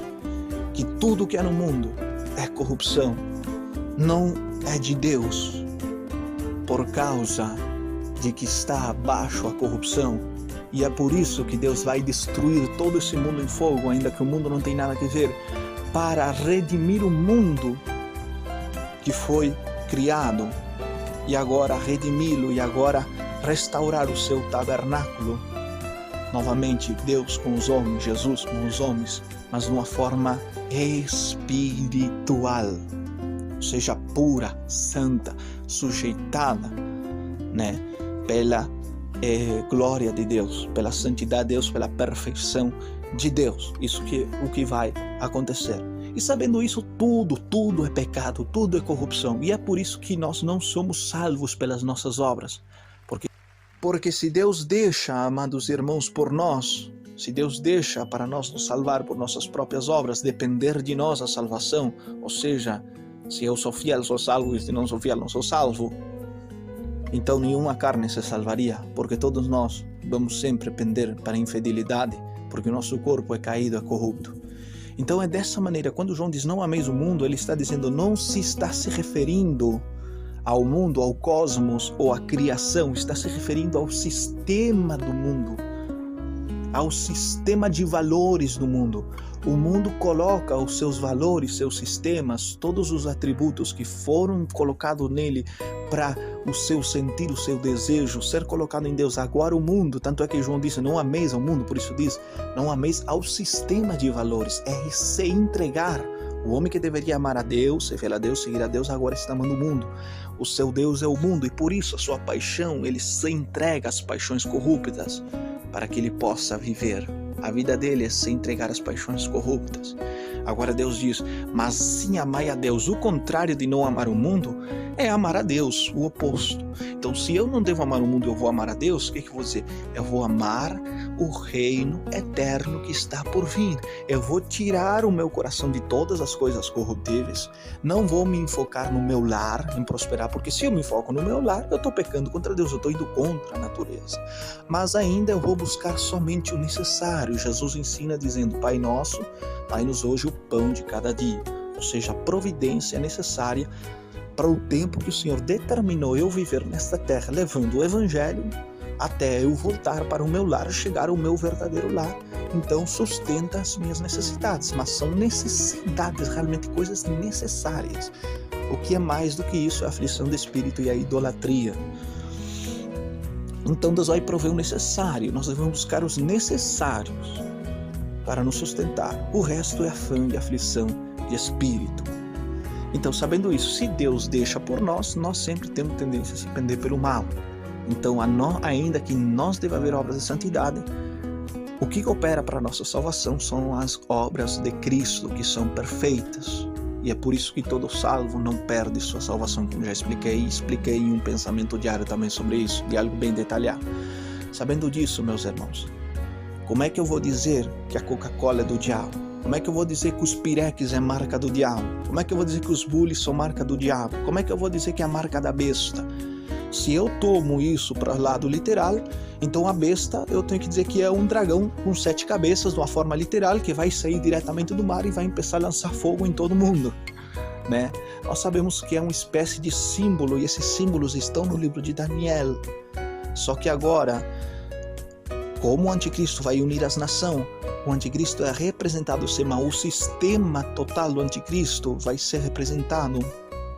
que tudo que há no mundo é corrupção, não é de Deus, por causa de que está abaixo a corrupção. E é por isso que Deus vai destruir todo esse mundo em fogo, ainda que o mundo não tem nada a ver, para redimir o mundo que foi criado, e agora redimi-lo, e agora restaurar o seu tabernáculo. Novamente, Deus com os homens, Jesus com os homens, mas de uma forma espiritual. seja pura, santa, sujeitada, né, pela glória de Deus, pela santidade de Deus, pela perfeição de Deus. Isso que o que vai acontecer. E sabendo isso, tudo é pecado, tudo é corrupção. E é por isso que nós não somos salvos pelas nossas obras. Porque se Deus deixa, amados irmãos, por nós, se Deus deixa para nós nos salvar por nossas próprias obras, depender de nós a salvação, ou seja, se eu sou fiel, sou salvo, e se não sou fiel, não sou salvo, então nenhuma carne se salvaria, porque todos nós vamos sempre pender para a infidelidade, porque o nosso corpo é caído, é corrupto. Então é dessa maneira, quando João diz não ameis o mundo, ele está dizendo, não se está se referindo ao mundo, ao cosmos ou à criação, está se referindo ao sistema do mundo, ao sistema de valores do mundo. O mundo coloca os seus valores, seus sistemas, todos os atributos que foram colocados nele para o seu sentir, o seu desejo ser colocado em Deus. Agora o mundo, tanto é que João disse, não ameis ao mundo, por isso diz, não ameis ao sistema de valores, é se entregar. O homem que deveria amar a Deus, ser fiel a Deus, seguir a Deus, agora está amando o mundo. O seu Deus é o mundo e por isso a sua paixão, ele se entrega às paixões corruptas para que ele possa viver. A vida dele é se entregar às paixões corruptas. Agora Deus diz, mas sim amai a Deus. O contrário de não amar o mundo é amar a Deus, o oposto. Então se eu não devo amar o mundo, eu vou amar a Deus, o que eu vou dizer? Eu vou amar o reino eterno que está por vir. Eu vou tirar o meu coração de todas as coisas corruptíveis. Não vou me enfocar no meu lar, em prosperar, porque se eu me foco no meu lar, eu estou pecando contra Deus, eu estou indo contra a natureza. Mas ainda eu vou buscar somente o necessário. Jesus ensina dizendo, Pai nosso, dai-nos hoje o pão de cada dia. Ou seja, a providência necessária para o tempo que o Senhor determinou eu viver nesta terra, levando o Evangelho até eu voltar para o meu lar, chegar ao meu verdadeiro lar. Então sustenta as minhas necessidades, mas são necessidades, realmente coisas necessárias. O que é mais do que isso é a aflição do espírito e a idolatria. Então Deus vai prover o necessário, nós devemos buscar os necessários para nos sustentar. O resto é afã e aflição de espírito. Então, sabendo isso, se Deus deixa por nós, nós sempre temos tendência a se pender pelo mal. Então, ainda que nós deva haver obras de santidade, o que opera para a nossa salvação são as obras de Cristo, que são perfeitas. E é por isso que todo salvo não perde sua salvação, como já expliquei em um pensamento diário também sobre isso, de algo bem detalhado. Sabendo disso, meus irmãos, como é que eu vou dizer que a Coca-Cola é do diabo? Como é que eu vou dizer que os pireques é marca do diabo? Como é que eu vou dizer que os bullies são marca do diabo? Como é que eu vou dizer que é a marca da besta? Se eu tomo isso para o lado literal, então a besta eu tenho que dizer que é um dragão com 7 cabeças, de uma forma literal, que vai sair diretamente do mar e vai começar a lançar fogo em todo mundo, né? Nós sabemos que é uma espécie de símbolo e esses símbolos estão no livro de Daniel. Só que agora, como o anticristo vai unir as nações, o anticristo é representado, o sistema total do anticristo vai ser representado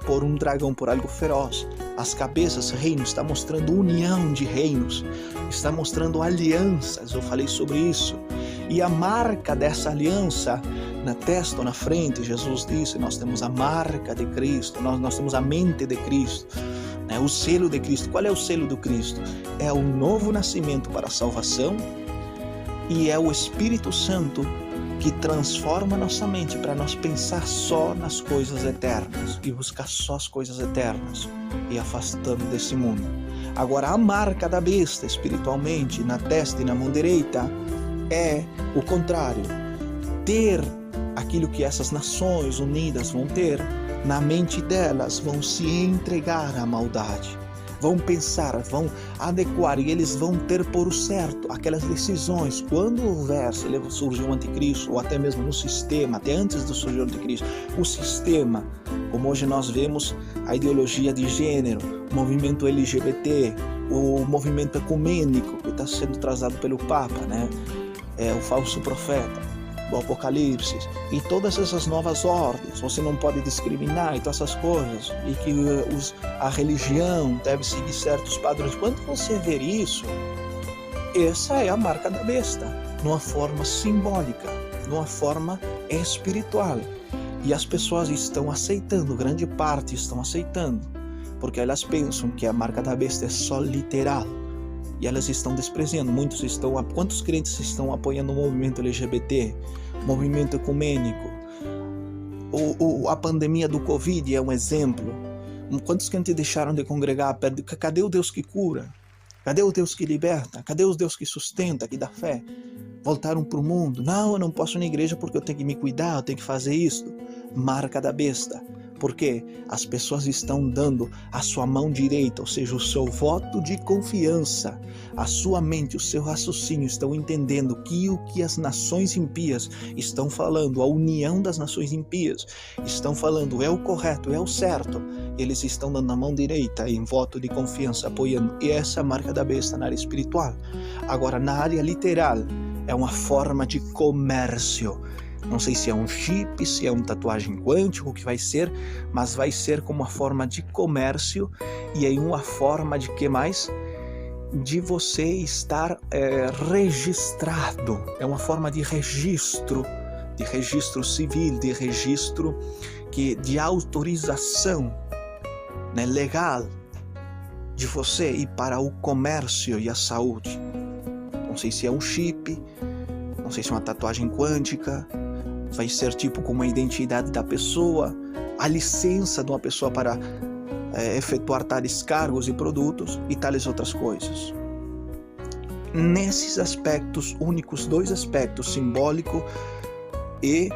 por um dragão, por algo feroz. As cabeças, reinos, está mostrando união de reinos, está mostrando alianças, eu falei sobre isso. E a marca dessa aliança, na testa ou na frente, Jesus disse, nós temos a marca de Cristo, nós temos a mente de Cristo, né? O selo de Cristo. Qual é o selo do Cristo? É o novo nascimento para a salvação e é o Espírito Santo que transforma nossa mente para nós pensar só nas coisas eternas e buscar só as coisas eternas e afastando desse mundo. Agora, a marca da besta espiritualmente na testa e na mão direita é o contrário. Ter aquilo que essas nações unidas vão ter, na mente delas vão se entregar à maldade. Vão pensar, vão adequar e eles vão ter por certo aquelas decisões. Quando houver, se surgir um anticristo, ou até mesmo no sistema, até antes de surgir o anticristo, o sistema, como hoje nós vemos a ideologia de gênero, o movimento LGBT, o movimento ecumênico que está sendo trazado pelo Papa, né? O falso profeta, o Apocalipse e todas essas novas ordens, você não pode discriminar e todas essas coisas, e que a religião deve seguir certos padrões. Quando você ver isso, essa é a marca da besta, numa forma simbólica, numa forma espiritual. E as pessoas estão aceitando, grande parte estão aceitando, porque elas pensam que a marca da besta é só literal. E elas estão desprezando. Quantos crentes estão apoiando o movimento LGBT, movimento ecumênico? A pandemia do Covid é um exemplo. Quantos crentes deixaram de congregar? Cadê o Deus que cura? Cadê o Deus que liberta? Cadê o Deus que sustenta, que dá fé? Voltaram para o mundo. Não, eu não posso ir na igreja porque eu tenho que me cuidar, eu tenho que fazer isso. Marca da besta. Porque as pessoas estão dando a sua mão direita, ou seja, o seu voto de confiança, a sua mente, o seu raciocínio estão entendendo que o que as nações impías estão falando, a união das nações impías, estão falando é o correto, é o certo. Eles estão dando a mão direita em voto de confiança, apoiando. E essa é a marca da besta na área espiritual. Agora, na área literal, é uma forma de comércio. Não sei se é um chip, se é uma tatuagem quântica, o que vai ser, mas vai ser como uma forma de comércio e aí uma forma de que mais? De você estar registrado. É uma forma de registro civil, de registro de autorização, né, legal de você ir para o comércio e a saúde. Não sei se é um chip, não sei se é uma tatuagem quântica. Vai ser tipo como a identidade da pessoa, a licença de uma pessoa para efetuar tais cargos e produtos e tais outras coisas. Nesses aspectos únicos, 2 aspectos, simbólico e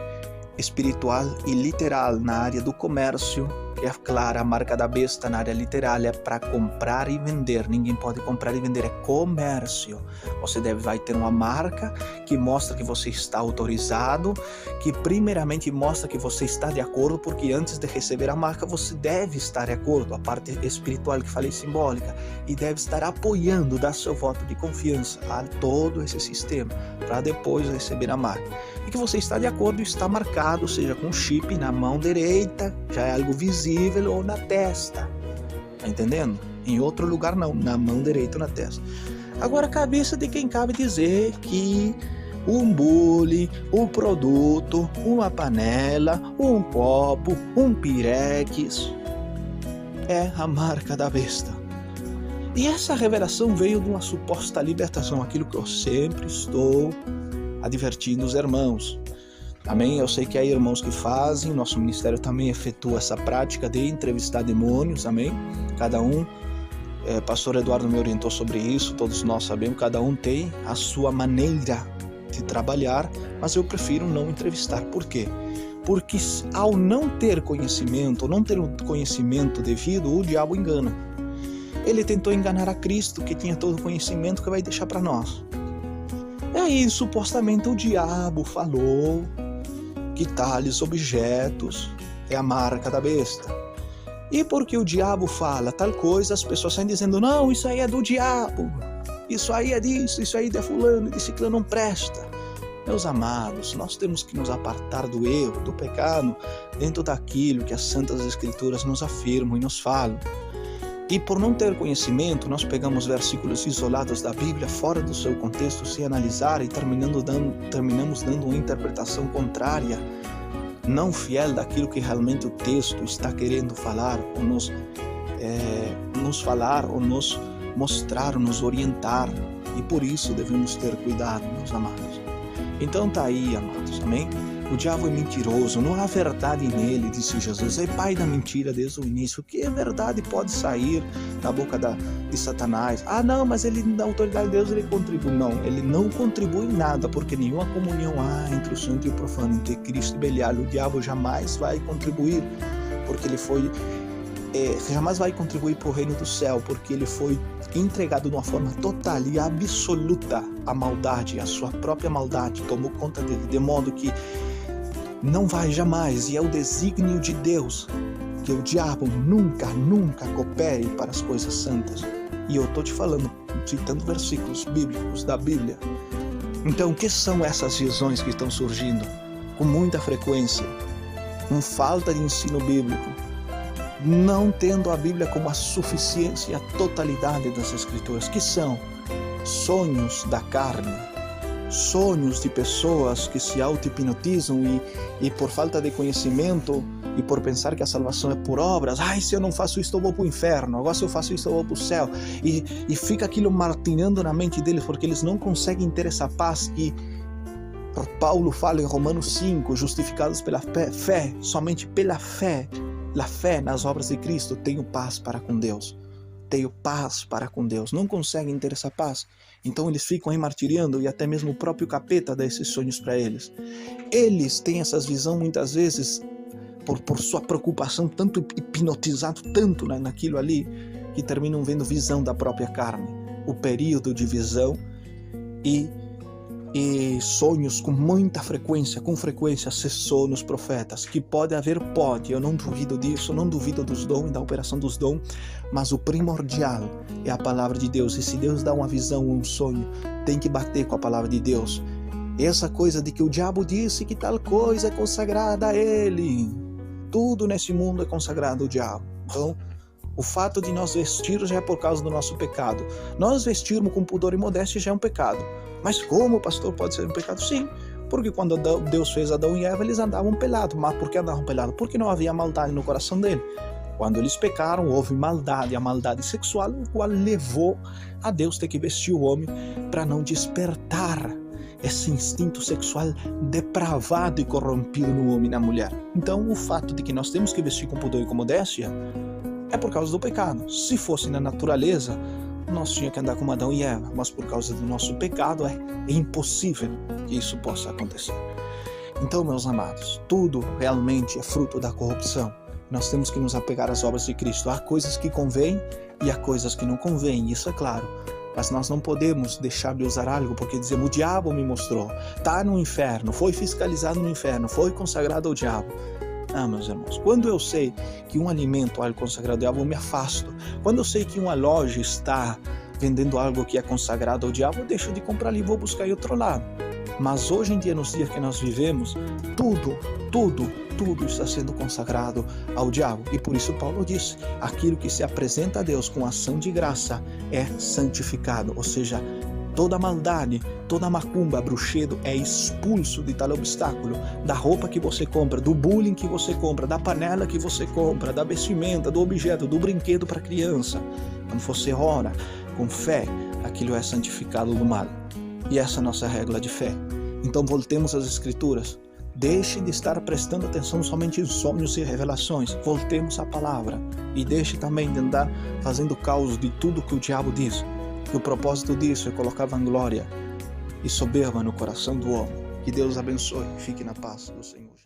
espiritual e literal, na área do comércio, é clara, a marca da besta na área literal é para comprar e vender. Ninguém pode comprar e vender, é comércio. Você vai ter uma marca que mostra que você está autorizado, que primeiramente mostra que você está de acordo, porque antes de receber a marca você deve estar de acordo, a parte espiritual que falei, simbólica, e deve estar apoiando, dar seu voto de confiança a todo esse sistema, para depois receber a marca. E que você está de acordo e está marcado, seja com chip na mão direita, já é algo visível, ou na testa. Tá entendendo? Em outro lugar não, na mão direita ou na testa. Agora, a cabeça de quem cabe dizer que um bule, um produto, uma panela, um copo, um pirex é a marca da besta. E essa revelação veio de uma suposta libertação, aquilo que eu sempre estou advertindo os irmãos. Amém? Eu sei que há irmãos que fazem, nosso ministério também efetua essa prática de entrevistar demônios, amém? Cada um, pastor Eduardo me orientou sobre isso, todos nós sabemos, cada um tem a sua maneira de trabalhar, mas eu prefiro não entrevistar. Por quê? Porque ao não ter conhecimento, não ter o conhecimento devido, o diabo engana. Ele tentou enganar a Cristo, que tinha todo o conhecimento, que vai deixar para nós. E aí, supostamente, o diabo falou que tais objetos é a marca da besta. E porque o diabo fala tal coisa, as pessoas saem dizendo, não, isso aí é do diabo, isso aí é disso, isso aí é de fulano, de ciclano, não presta. Meus amados, nós temos que nos apartar do erro, do pecado, dentro daquilo que as Santas Escrituras nos afirmam e nos falam. E por não ter conhecimento, nós pegamos versículos isolados da Bíblia fora do seu contexto, sem analisar, e terminamos dando uma interpretação contrária, não fiel daquilo que realmente o texto está querendo falar, ou nos falar, ou nos mostrar, ou nos orientar. E por isso devemos ter cuidado, meus amados. Então tá aí, amados, amém? O diabo é mentiroso, não há verdade nele, disse Jesus. É pai da mentira desde o início. Que a verdade pode sair da boca de Satanás? Ah, não, mas ele, na autoridade de Deus, ele contribui. Não, ele não contribui em nada, porque nenhuma comunhão há entre o santo e o profano, entre Cristo e Belial. O diabo jamais vai contribuir, porque ele foi... jamais vai contribuir para o reino do céu, porque ele foi entregado de uma forma total e absoluta à maldade, a sua própria maldade tomou conta dele, de modo que não vai jamais, e é o desígnio de Deus que o diabo nunca coopere para as coisas santas. E eu estou te falando, citando versículos bíblicos da Bíblia. Então, o que são essas visões que estão surgindo com muita frequência, com falta de ensino bíblico, não tendo a Bíblia como a suficiência e a totalidade das Escrituras, que são sonhos da carne, sonhos de pessoas que se auto-hipnotizam e por falta de conhecimento e por pensar que a salvação é por obras, se eu não faço isso eu vou para o inferno, agora se eu faço isso eu vou para o céu, e fica aquilo martinando na mente deles, porque eles não conseguem ter essa paz que Paulo fala em Romanos 5, justificados pela fé, somente pela fé nas obras de Cristo, tenho paz para com Deus. Tenho paz para com Deus. Não conseguem ter essa paz. Então eles ficam aí martiriando, e até mesmo o próprio capeta dá esses sonhos para eles. Eles têm essas visões muitas vezes por sua preocupação, tanto hipnotizado tanto naquilo ali, que terminam vendo visão da própria carne. O período de visão e sonhos com frequência cessou nos profetas. Que pode haver, eu não duvido disso, não duvido dos dons e da operação dos dons, mas o primordial é a palavra de Deus. E se Deus dá uma visão, um sonho, tem que bater com a palavra de Deus. Essa coisa de que o diabo disse que tal coisa é consagrada a ele, tudo nesse mundo é consagrado ao diabo. Então, o fato de nós vestirmos já é por causa do nosso pecado. Nós vestirmos com pudor e modéstia já é um pecado. Mas como, pastor, pode ser um pecado? Sim, porque quando Deus fez Adão e Eva, eles andavam pelados. Mas por que andavam pelados? Porque não havia maldade no coração dele. Quando eles pecaram, houve maldade, a maldade sexual, o qual levou a Deus ter que vestir o homem para não despertar esse instinto sexual depravado e corrompido no homem e na mulher. Então, o fato de que nós temos que vestir com pudor e com modéstia é por causa do pecado. Se fosse na natureza, nós tínhamos que andar como Adão e Eva, mas por causa do nosso pecado é impossível que isso possa acontecer. Então, meus amados, tudo realmente é fruto da corrupção. Nós temos que nos apegar às obras de Cristo. Há coisas que convêm e há coisas que não convêm, isso é claro. Mas nós não podemos deixar de usar algo porque dizemos: o diabo me mostrou, está no inferno, foi fiscalizado no inferno, foi consagrado ao diabo. Meus irmãos, quando eu sei que um alimento, algo consagrado ao diabo, eu me afasto. Quando eu sei que uma loja está vendendo algo que é consagrado ao diabo, eu deixo de comprar ali e vou buscar em outro lado. Mas hoje em dia, nos dias que nós vivemos, tudo está sendo consagrado ao diabo. E por isso Paulo disse: aquilo que se apresenta a Deus com ação de graça é santificado. Ou seja, toda maldade, toda macumba, bruxedo é expulso de tal obstáculo. Da roupa que você compra, do bullying que você compra, da panela que você compra, da vestimenta, do objeto, do brinquedo para criança. Quando você ora com fé, aquilo é santificado do mal. E essa é a nossa regra de fé. Então voltemos às Escrituras. Deixe de estar prestando atenção somente em sonhos e revelações. Voltemos à palavra. E deixe também de andar fazendo caos de tudo que o diabo diz. Que o propósito disso é colocar vanglória e soberba no coração do homem. Que Deus abençoe. Fique na paz do Senhor.